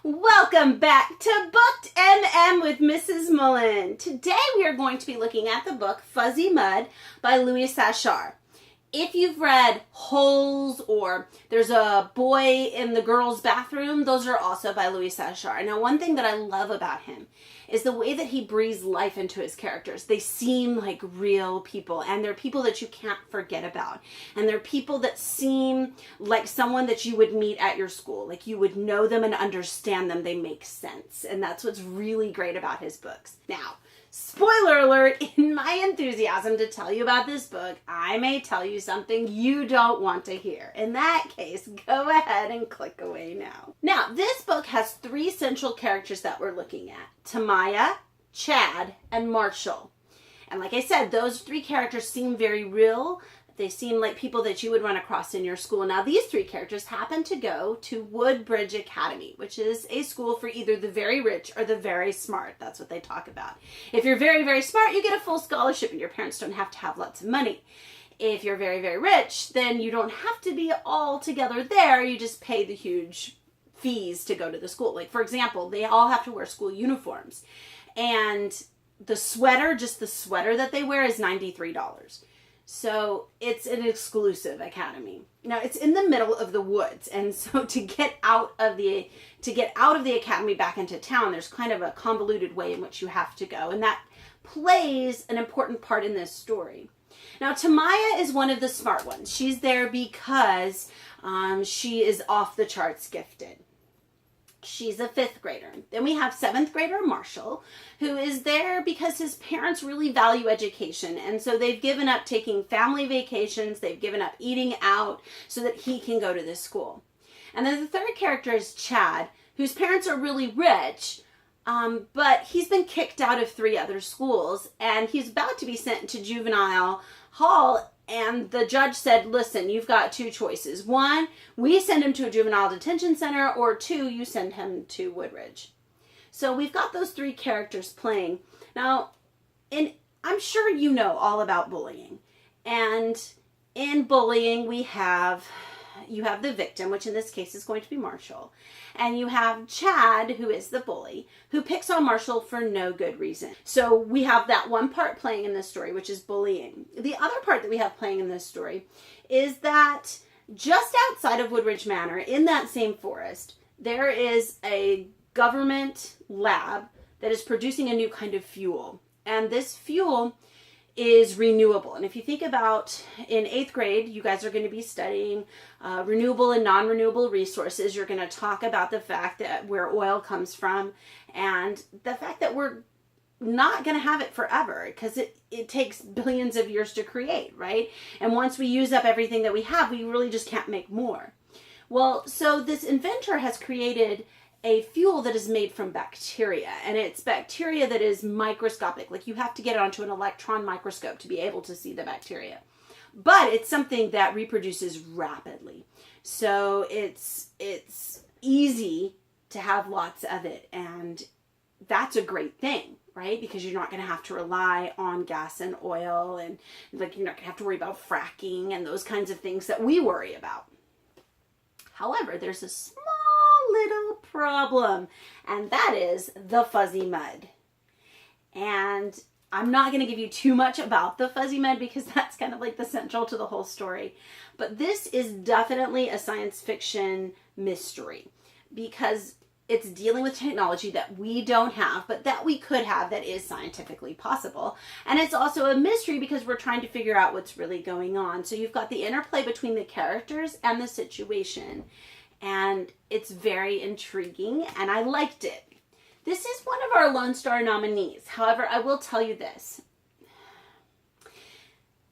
Welcome back to BookedMM with Mrs. Mullen. Today we are going to be looking at the book Fuzzy Mud by Louis Sachar. If you've read Holes or There's a Boy in the Girls' Bathroom, those are also by Louis Sachar. Now, one thing that I love about him is the way that he breathes life into his characters. They seem like real people, and they're people that you can't forget about. And they're people that seem like someone that you would meet at your school. Like you would know them and understand them. They make sense. And that's what's really great about his books. Now, spoiler alert, in my enthusiasm to tell you about this book, I may tell you something you don't want to hear. In that case, go ahead and click away now. Now, this book has three central characters that we're looking at: Tamaya, Chad, and Marshall. And like I said, those three characters seem very real. They seem like people that you would run across in your school. Now, these three characters happen to go to Woodbridge Academy, which is a school for either the very rich or the very smart. That's what they talk about. If you're very, very smart, you get a full scholarship and your parents don't have to have lots of money. If you're very, very rich, then you don't have to be all together there. You just pay the huge fees to go to the school. Like, for example, they all have to wear school uniforms. And the sweater, just the sweater that they wear, is $93. So it's an exclusive academy. Now, it's in the middle of the woods, and so to get out of the academy back into town, there's kind of a convoluted way in which you have to go, and that plays an important part in this story. Now, Tamaya is one of the smart ones. She's there because she is off the charts gifted. She's a 5th grader. Then we have 7th grader Marshall, who is there because his parents really value education. And so they've given up taking family vacations. They've given up eating out so that he can go to this school. And then the third character is Chad, whose parents are really rich, but he's been kicked out of 3 other schools. And he's about to be sent to juvenile hall. And the judge said, listen, you've got 2 choices. 1, we send him to a juvenile detention center, or 2, you send him to Woodbridge. So we've got those 3 characters playing. Now, I'm sure you know all about bullying. And in bullying, you have the victim, which in this case is going to be Marshall. And you have Chad, who is the bully, who picks on Marshall for no good reason. So we have that one part playing in this story, which is bullying. The other part that we have playing in this story is that just outside of Woodbridge Manor, in that same forest, there is a government lab that is producing a new kind of fuel. And this fuel is renewable. And if you think about in 8th grade, you guys are going to be studying renewable and non-renewable resources. You're going to talk about the fact that where oil comes from and the fact that we're not going to have it forever because it takes billions of years to create, right? And once we use up everything that we have, we really just can't make more. Well, so this inventor has created a fuel that is made from bacteria, and it's bacteria that is microscopic. Like you have to get it onto an electron microscope to be able to see the bacteria. But it's something that reproduces rapidly. So it's easy to have lots of it, and that's a great thing, right? Because you're not going to have to rely on gas and oil, and like you're not going to have to worry about fracking and those kinds of things that we worry about. However, there's a small little problem, and that is the fuzzy mud. And I'm not going to give you too much about the fuzzy mud because that's kind of like the central to the whole story. But this is definitely a science fiction mystery because it's dealing with technology that we don't have, but that we could have that is scientifically possible. And it's also a mystery because we're trying to figure out what's really going on. So you've got the interplay between the characters and the situation. And it's very intriguing, and I liked it. This is one of our Lone Star nominees. However, I will tell you this.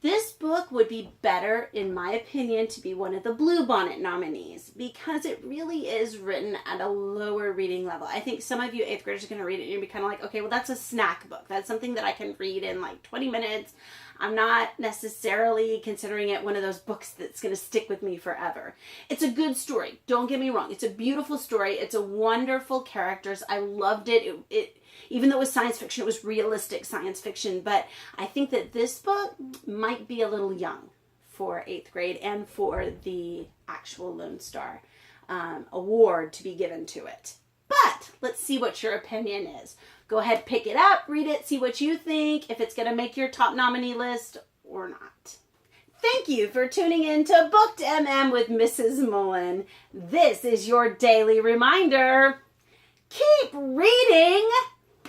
This book would be better, in my opinion, to be one of the Bluebonnet nominees because it really is written at a lower reading level. I think some of you 8th graders are going to read it and you'll be kind of like, okay, well, that's a snack book. That's something that I can read in like 20 minutes. I'm not necessarily considering it one of those books that's going to stick with me forever. It's a good story. Don't get me wrong. It's a beautiful story. It's a wonderful characters. I loved it. Even though it was science fiction, it was realistic science fiction. But I think that this book might be a little young for 8th grade and for the actual Lone Star award to be given to it. But that. Let's see what your opinion is. Go ahead, pick it up, read it, see what you think, if it's going to make your top nominee list or not. Thank you for tuning in to BookedMM with Mrs. Mullen. This is your daily reminder. Keep reading.